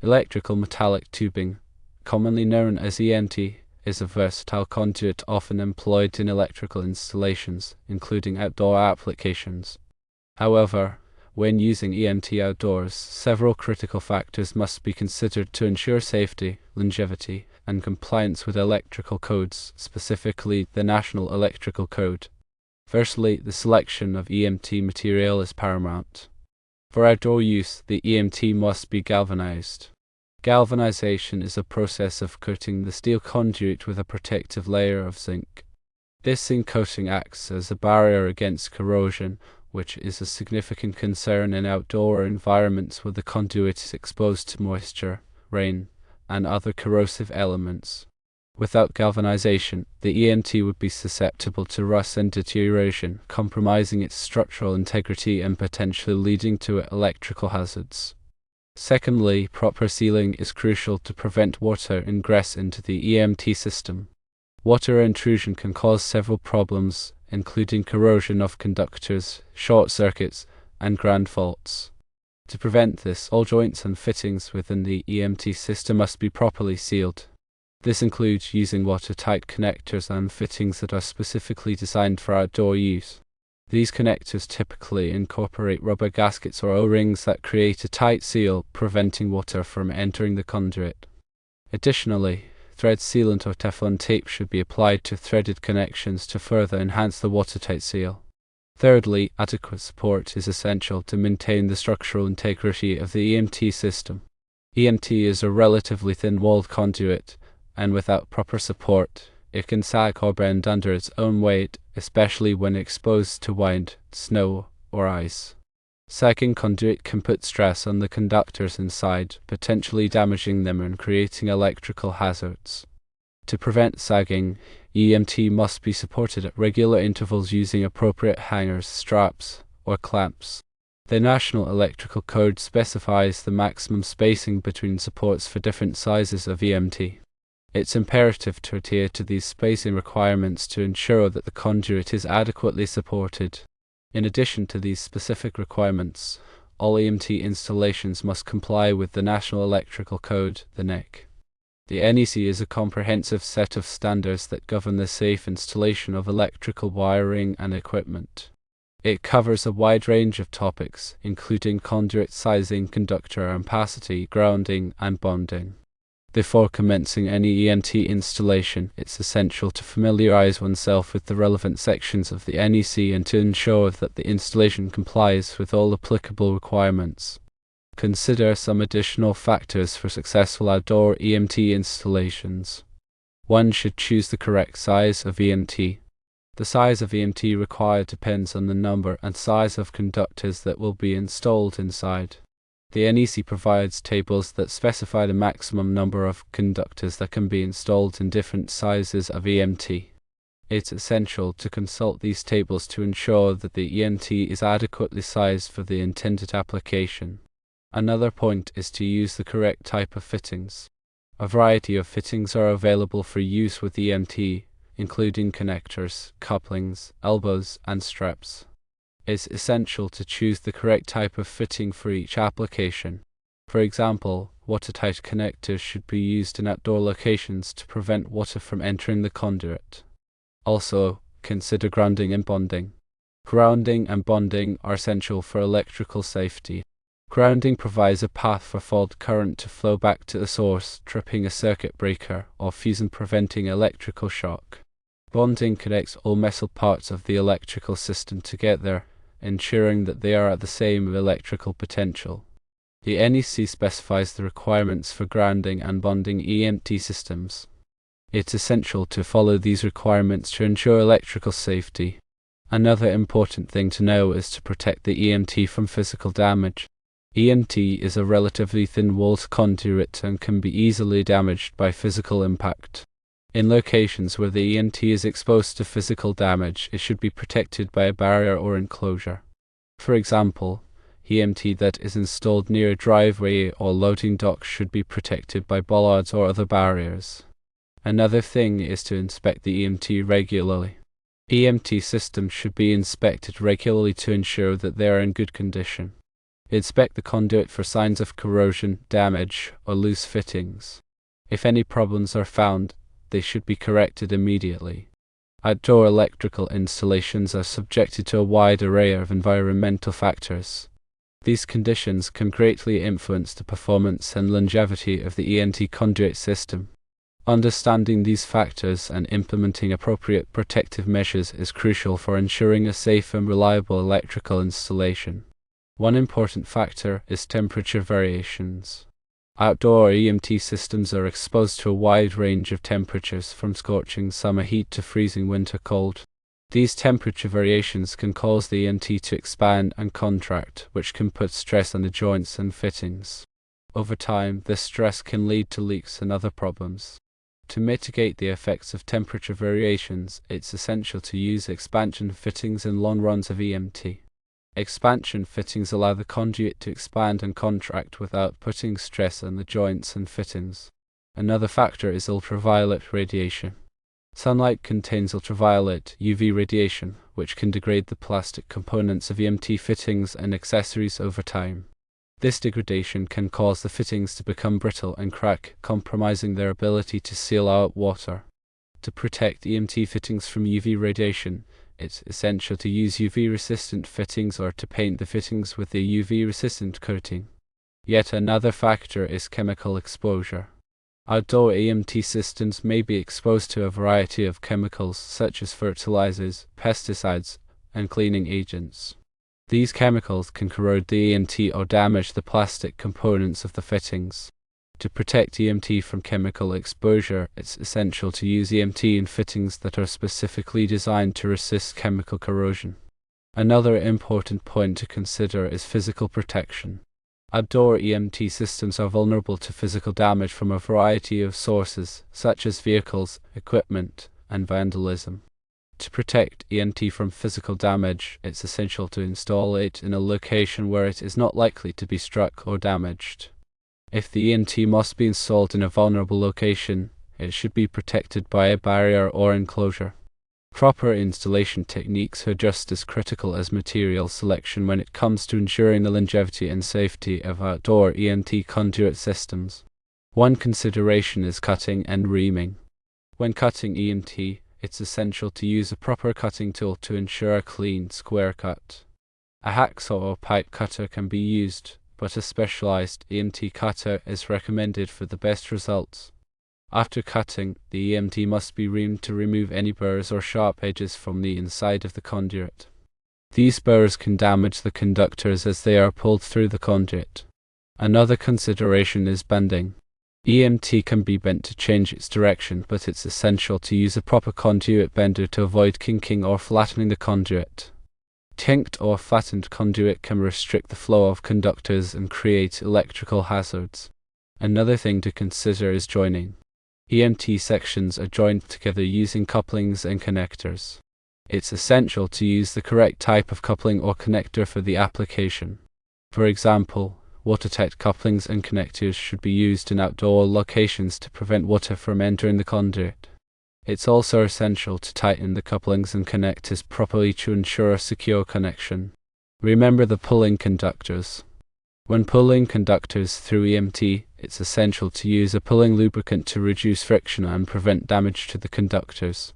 Electrical metallic tubing, commonly known as EMT, is a versatile conduit often employed in electrical installations, including outdoor applications. However, when using EMT outdoors, several critical factors must be considered to ensure safety, longevity, and compliance with electrical codes, specifically the National Electrical Code. Firstly, the selection of EMT material is paramount. For outdoor use, the EMT must be galvanized. Galvanization is a process of coating the steel conduit with a protective layer of zinc. This zinc coating acts as a barrier against corrosion, which is a significant concern in outdoor environments where the conduit is exposed to moisture, rain, and other corrosive elements. Without galvanization, the EMT would be susceptible to rust and deterioration, compromising its structural integrity and potentially leading to electrical hazards. Secondly, proper sealing is crucial to prevent water ingress into the EMT system. Water intrusion can cause several problems, including corrosion of conductors, short circuits, and ground faults. To prevent this, all joints and fittings within the EMT system must be properly sealed. This includes using watertight connectors and fittings that are specifically designed for outdoor use. These connectors typically incorporate rubber gaskets or O-rings that create a tight seal, preventing water from entering the conduit. Additionally, thread sealant or Teflon tape should be applied to threaded connections to further enhance the watertight seal. Thirdly, adequate support is essential to maintain the structural integrity of the EMT system. EMT is a relatively thin-walled conduit, and without proper support, it can sag or bend under its own weight, especially when exposed to wind, snow, or ice. Sagging conduit can put stress on the conductors inside, potentially damaging them and creating electrical hazards. To prevent sagging, EMT must be supported at regular intervals using appropriate hangers, straps, or clamps. The National Electrical Code specifies the maximum spacing between supports for different sizes of EMT. It's imperative to adhere to these spacing requirements to ensure that the conduit is adequately supported. In addition to these specific requirements, all EMT installations must comply with the National Electrical Code, the NEC. The NEC is a comprehensive set of standards that govern the safe installation of electrical wiring and equipment. It covers a wide range of topics, including conduit sizing, conductor ampacity, grounding, and bonding. Before commencing any EMT installation, it's essential to familiarize oneself with the relevant sections of the NEC and to ensure that the installation complies with all applicable requirements. Consider some additional factors for successful outdoor EMT installations. One should choose the correct size of EMT. The size of EMT required depends on the number and size of conductors that will be installed inside. The NEC provides tables that specify the maximum number of conductors that can be installed in different sizes of EMT. It's essential to consult these tables to ensure that the EMT is adequately sized for the intended application. Another point is to use the correct type of fittings. A variety of fittings are available for use with EMT, including connectors, couplings, elbows, and straps. It's essential to choose the correct type of fitting for each application. For example, watertight connectors should be used in outdoor locations to prevent water from entering the conduit. Also, consider grounding and bonding. Grounding and bonding are essential for electrical safety. Grounding provides a path for fault current to flow back to the source, tripping a circuit breaker or fuse and preventing electrical shock. Bonding connects all metal parts of the electrical system together, ensuring that they are at the same electrical potential. The NEC specifies the requirements for grounding and bonding EMT systems. It's essential to follow these requirements to ensure electrical safety. Another important thing to know is to protect the EMT from physical damage. EMT is a relatively thin-walled conduit and can be easily damaged by physical impact. In locations where the EMT is exposed to physical damage, it should be protected by a barrier or enclosure. For example, EMT that is installed near a driveway or loading dock should be protected by bollards or other barriers. Another thing is to inspect the EMT regularly. EMT systems should be inspected regularly to ensure that they are in good condition. Inspect the conduit for signs of corrosion, damage, or loose fittings. If any problems are found, they should be corrected immediately. Outdoor electrical installations are subjected to a wide array of environmental factors. These conditions can greatly influence the performance and longevity of the EMT conduit system. Understanding these factors and implementing appropriate protective measures is crucial for ensuring a safe and reliable electrical installation. One important factor is temperature variations. Outdoor EMT systems are exposed to a wide range of temperatures, from scorching summer heat to freezing winter cold. These temperature variations can cause the EMT to expand and contract, which can put stress on the joints and fittings. Over time, this stress can lead to leaks and other problems. To mitigate the effects of temperature variations, it's essential to use expansion fittings in long runs of EMT. Expansion fittings allow the conduit to expand and contract without putting stress on the joints and fittings. Another factor is ultraviolet radiation. Sunlight contains ultraviolet UV radiation, which can degrade the plastic components of EMT fittings and accessories over time. This degradation can cause the fittings to become brittle and crack, compromising their ability to seal out water. To protect EMT fittings from UV radiation, it's essential to use UV-resistant fittings or to paint the fittings with a UV-resistant coating. Yet another factor is chemical exposure. Outdoor EMT systems may be exposed to a variety of chemicals such as fertilizers, pesticides, and cleaning agents. These chemicals can corrode the EMT or damage the plastic components of the fittings. To protect EMT from chemical exposure, it's essential to use EMT in fittings that are specifically designed to resist chemical corrosion. Another important point to consider is physical protection. Outdoor EMT systems are vulnerable to physical damage from a variety of sources, such as vehicles, equipment, and vandalism. To protect EMT from physical damage, it's essential to install it in a location where it is not likely to be struck or damaged. If the EMT must be installed in a vulnerable location, it should be protected by a barrier or enclosure. Proper installation techniques are just as critical as material selection when it comes to ensuring the longevity and safety of outdoor EMT conduit systems. One consideration is cutting and reaming. When cutting EMT, it's essential to use a proper cutting tool to ensure a clean, square cut. A hacksaw or pipe cutter can be used, but a specialized EMT cutter is recommended for the best results. After cutting, the EMT must be reamed to remove any burrs or sharp edges from the inside of the conduit. These burrs can damage the conductors as they are pulled through the conduit. Another consideration is bending. EMT can be bent to change its direction, but it's essential to use a proper conduit bender to avoid kinking or flattening the conduit. Kinked or flattened conduit can restrict the flow of conductors and create electrical hazards. Another thing to consider is joining. EMT sections are joined together using couplings and connectors. It's essential to use the correct type of coupling or connector for the application. For example, watertight couplings and connectors should be used in outdoor locations to prevent water from entering the conduit. It's also essential to tighten the couplings and connectors properly to ensure a secure connection. Remember the pulling conductors. When pulling conductors through EMT, it's essential to use a pulling lubricant to reduce friction and prevent damage to the conductors.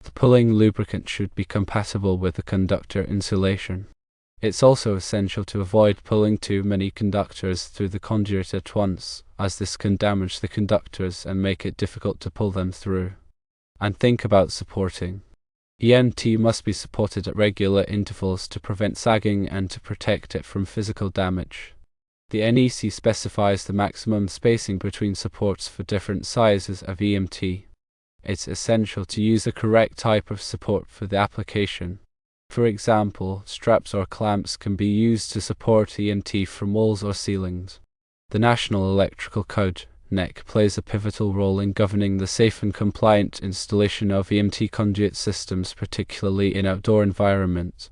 The pulling lubricant should be compatible with the conductor insulation. It's also essential to avoid pulling too many conductors through the conduit at once, as this can damage the conductors and make it difficult to pull them through. And think about supporting. EMT must be supported at regular intervals to prevent sagging and to protect it from physical damage. The NEC specifies the maximum spacing between supports for different sizes of EMT. It's essential to use the correct type of support for the application. For example, straps or clamps can be used to support EMT from walls or ceilings. The National Electrical Code, NEC, plays a pivotal role in governing the safe and compliant installation of EMT conduit systems, particularly in outdoor environments.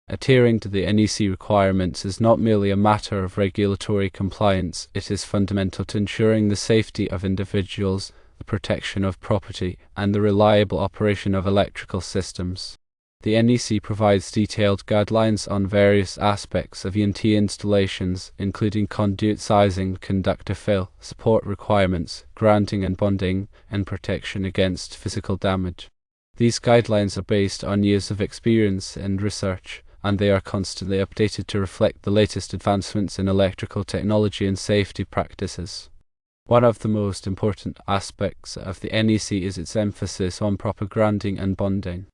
Adhering to the NEC requirements is not merely a matter of regulatory compliance, it is fundamental to ensuring the safety of individuals, the protection of property, and the reliable operation of electrical systems. The NEC provides detailed guidelines on various aspects of EMT installations, including conduit sizing, conductor fill, support requirements, grounding and bonding, and protection against physical damage. These guidelines are based on years of experience and research, and they are constantly updated to reflect the latest advancements in electrical technology and safety practices. One of the most important aspects of the NEC is its emphasis on proper grounding and bonding.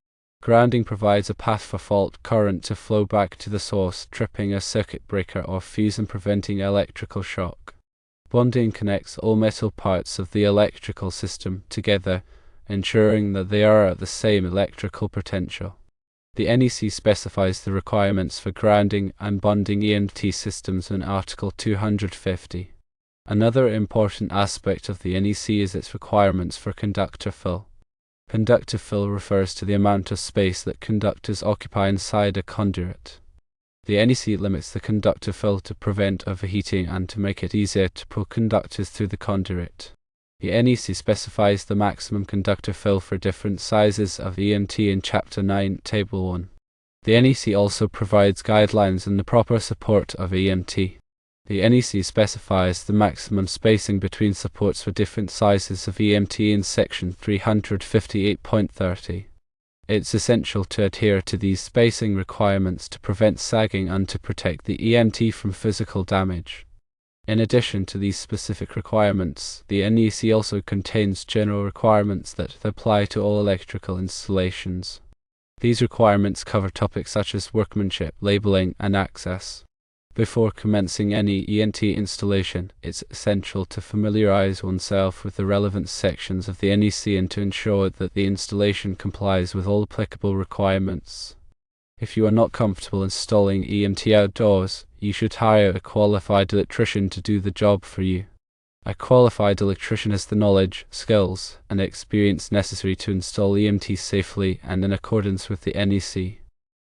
Grounding provides a path for fault current to flow back to the source, tripping a circuit breaker or fuse and preventing electrical shock. Bonding connects all metal parts of the electrical system together, ensuring that they are at the same electrical potential. The NEC specifies the requirements for grounding and bonding EMT systems in Article 250. Another important aspect of the NEC is its requirements for conductor fill. Conductor fill refers to the amount of space that conductors occupy inside a conduit. The NEC limits the conductor fill to prevent overheating and to make it easier to pull conductors through the conduit. The NEC specifies the maximum conductor fill for different sizes of EMT in Chapter 9, Table 1. The NEC also provides guidelines on the proper support of EMT. The NEC specifies the maximum spacing between supports for different sizes of EMT in Section 358.30. It's essential to adhere to these spacing requirements to prevent sagging and to protect the EMT from physical damage. In addition to these specific requirements, the NEC also contains general requirements that apply to all electrical installations. These requirements cover topics such as workmanship, labeling, and access. Before commencing any EMT installation, it's essential to familiarize oneself with the relevant sections of the NEC and to ensure that the installation complies with all applicable requirements. If you are not comfortable installing EMT outdoors, you should hire a qualified electrician to do the job for you. A qualified electrician has the knowledge, skills, and experience necessary to install EMT safely and in accordance with the NEC.